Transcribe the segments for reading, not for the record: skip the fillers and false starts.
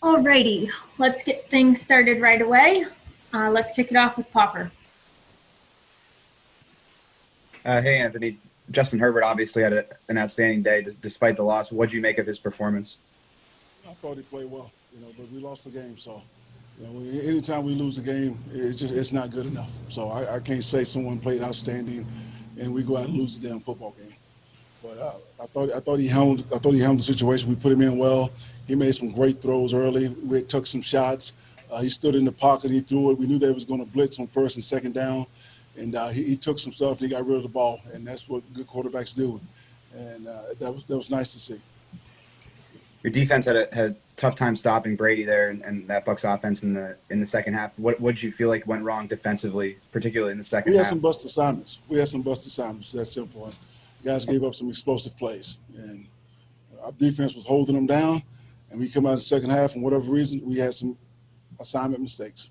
Alrighty, let's get things started right away. Let's kick it off with Popper. Hey, Anthony. Justin Herbert obviously had an outstanding day despite the loss. What did you make of his performance? I thought he played well, but we lost the game. So, anytime we lose a game, it's not good enough. So I can't say someone played outstanding, and we go out and lose the damn football game. But I thought he handled the situation. We put him in well. He made some great throws early. We took some shots. He stood in the pocket. He threw it. We knew they was going to blitz on first and second down, and he took some stuff and he got rid of the ball. And that's what good quarterbacks do. And that was nice to see. Your defense had a tough time stopping Brady there, and that Bucs offense in the second half. What did you feel like went wrong defensively, particularly in the second half? We had some bust assignments. That's simple. And guys gave up some explosive plays, and our defense was holding them down. And we come out in the second half, and whatever reason, we had some assignment mistakes.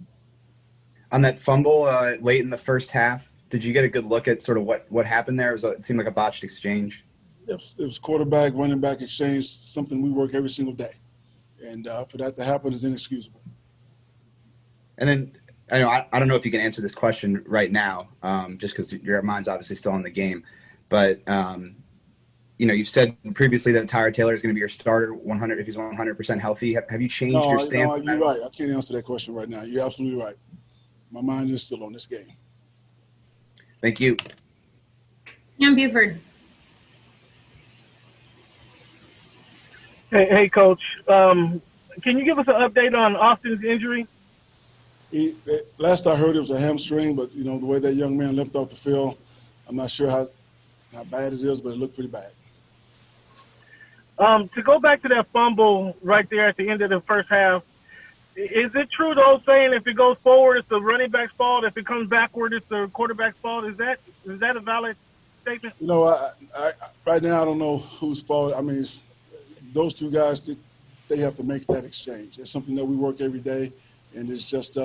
On that fumble late in the first half, did you get a good look at sort of what happened there? It seemed like a botched exchange. It was quarterback, running back exchange, something we work every single day. And for that to happen is inexcusable. And then, I don't know if you can answer this question right now, just because your mind's obviously still on the game. But, you've said previously that Tyrod Taylor is going to be your starter if he's 100% healthy. Have you changed your stance? No, you're right. I can't answer that question right now. You're absolutely right. My mind is still on this game. Thank you. Cam Buford. Hey, Coach. Can you give us an update on Austin's injury? Last I heard, it was a hamstring, but, the way that young man limped off the field, I'm not sure how bad it is, but it looked pretty bad. To go back to that fumble right there at the end of the first half, is it true, though, saying if it goes forward, it's the running back's fault? If it comes backward, it's the quarterback's fault? Is that a valid statement? I right now I don't know whose fault. I mean, those two guys, they have to make that exchange. It's something that we work every day, and it's just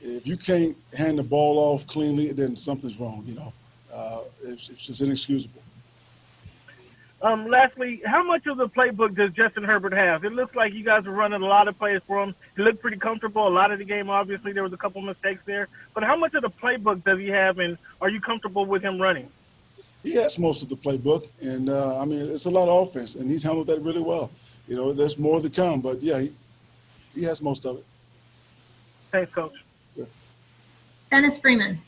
if you can't hand the ball off cleanly, then something's wrong. It's just inexcusable. Lastly, how much of the playbook does Justin Herbert have? It looks like you guys are running a lot of plays for him. He looked pretty comfortable. A lot of the game, obviously, there was a couple mistakes there. But how much of the playbook does he have, and are you comfortable with him running? He has most of the playbook, and, it's a lot of offense, and he's handled that really well. There's more to come, but, yeah, he has most of it. Thanks, Coach. Yeah. Dennis Freeman.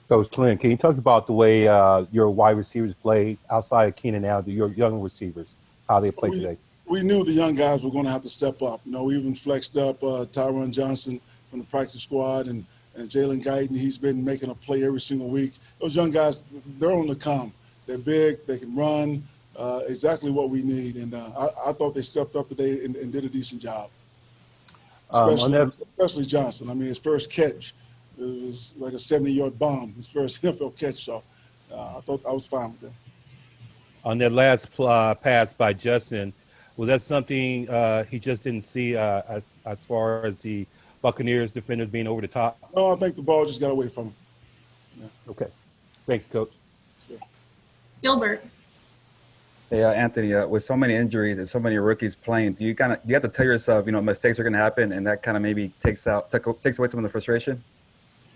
Coach Lynn, can you talk about the way your wide receivers played outside of Keenan Allen, your young receivers, how they played today? We knew the young guys were going to have to step up. We even flexed up Tyron Johnson from the practice squad and Jalen Guyton. He's been making a play every single week. Those young guys, they're on the come. They're big. They can run. Exactly what we need. And I thought they stepped up today and did a decent job, especially Johnson. I mean, his first catch, it was like a 70-yard bomb, his first NFL catch. So I thought I was fine with that. On that last pass by Justin, was that something he just didn't see as far as the Buccaneers defenders being over the top? No, I think the ball just got away from him. Yeah. Okay. Thank you, Coach. Sure. Gilbert. Hey, Anthony, with so many injuries and so many rookies playing, do you have to tell yourself, mistakes are going to happen, and that kind of maybe takes away some of the frustration?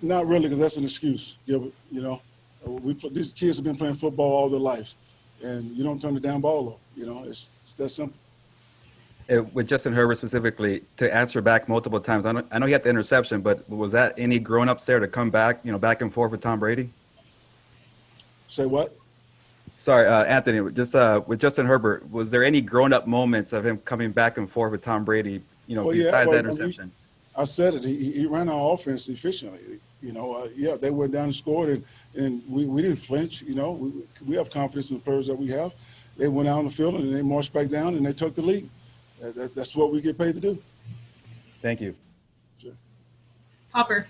Not really, because that's an excuse, Gilbert. These kids have been playing football all their lives, and you don't turn the damn ball over. It's that simple. With Justin Herbert specifically, to answer back multiple times, I know he had the interception, but was that any grown-ups there to come back, back and forth with Tom Brady? Say what? Sorry, Anthony, just with Justin Herbert, was there any grown-up moments of him coming back and forth with Tom Brady, besides that interception? I said it. He ran our offense efficiently. They went down and scored, and we didn't flinch. We have confidence in the players that we have. They went out on the field, and they marched back down, and they took the lead. That's what we get paid to do. Thank you. Sure. Hopper.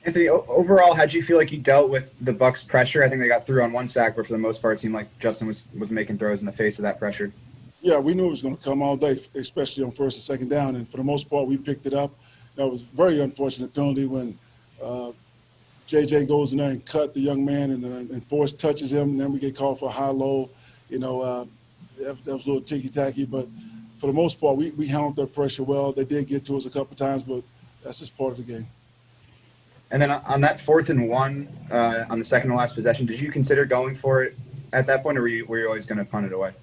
Anthony, overall, how'd you feel like you dealt with the Bucs' pressure? I think they got through on one sack, but for the most part, it seemed like Justin was making throws in the face of that pressure. Yeah, we knew it was going to come all day, especially on first and second down. And for the most part, we picked it up. That was a very unfortunate penalty when JJ goes in there and cut the young man and Force touches him, and then we get called for a high-low. That was a little ticky-tacky. But for the most part, we handled their pressure well. They did get to us a couple of times, but that's just part of the game. And then on that 4th and 1, on the second to last possession, did you consider going for it at that point, or were you always going to punt it away?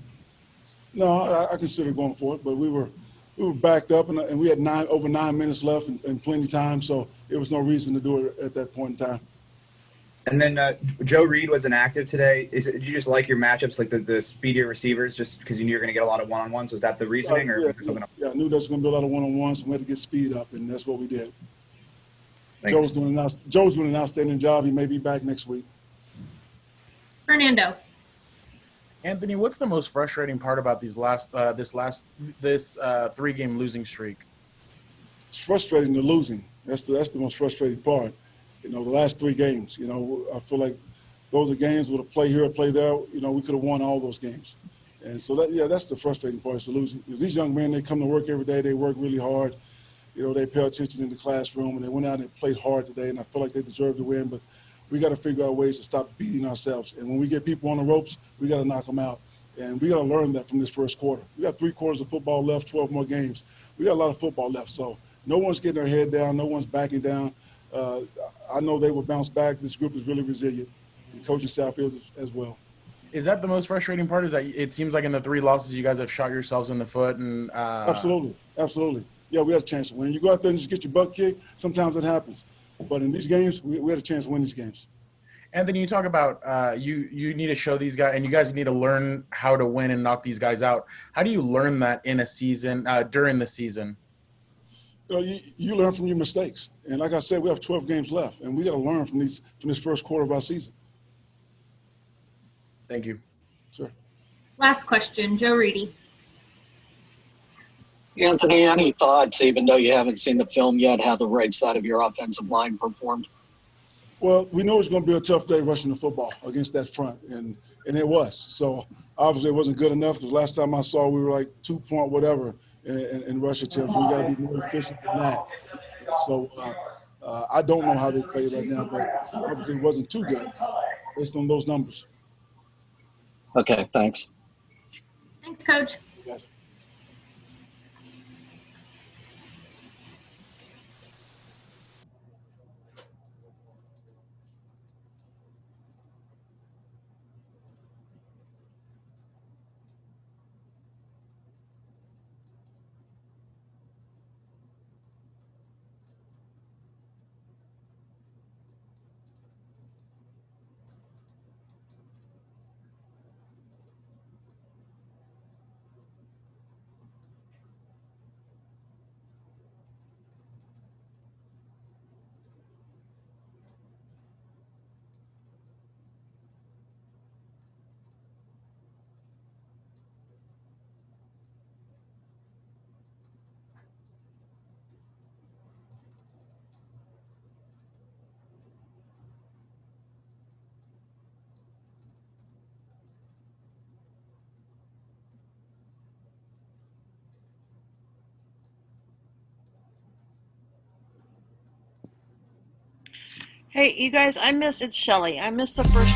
No, I considered going for it, but we were backed up, and we had over 9 minutes left and plenty of time, so there was no reason to do it at that point in time. And then Joe Reed was inactive today. Did you just like your matchups, like the speedier receivers, just because you knew you were going to get a lot of one-on-ones? Was that the reasoning, or was there something else? Yeah, I knew there was going to be a lot of one-on-ones, so we had to get speed up, and that's what we did. Thanks. Joe's doing an outstanding job. He may be back next week. Fernando. Anthony, what's the most frustrating part about this 3-game losing streak? It's frustrating the losing. That's the most frustrating part. The last 3 games. I feel like those are games with a play here, a play there. We could have won all those games. And so that's the frustrating part, is the losing. Because these young men, they come to work every day. They work really hard. They pay attention in the classroom, and they went out and played hard today. And I feel like they deserve to win, but we got to figure out ways to stop beating ourselves. And when we get people on the ropes, we got to knock them out. And we got to learn that from this first quarter. We got 3 quarters of football left, 12 more games. We got a lot of football left. So no one's getting their head down. No one's backing down. I know they will bounce back. This group is really resilient. And coaching staff is as well. Is that the most frustrating part, is that it seems like in the 3 losses you guys have shot yourselves in the foot? And Absolutely. Yeah, we had a chance to win. You go out there and just get your butt kicked, sometimes it happens. But in these games, we had a chance to win these games. Anthony, you talk about you need to show these guys, and you guys need to learn how to win and knock these guys out. How do you learn that in a season, during the season? You learn from your mistakes. And like I said, we have 12 games left, and we got to learn from this first quarter of our season. Thank you. Sure. Last question, Joe Reedy. Anthony, any thoughts, even though you haven't seen the film yet, how the right side of your offensive line performed? Well, we knew it was going to be a tough day rushing the football against that front, and it was. So obviously it wasn't good enough, because last time I saw we were like 2-point whatever in rush attempts. We got to be more efficient than that. So I don't know how they play right now, but obviously it wasn't too good based on those numbers. Okay, thanks. Thanks, Coach. Yes. Hey, you guys, it's Shelly. I missed the first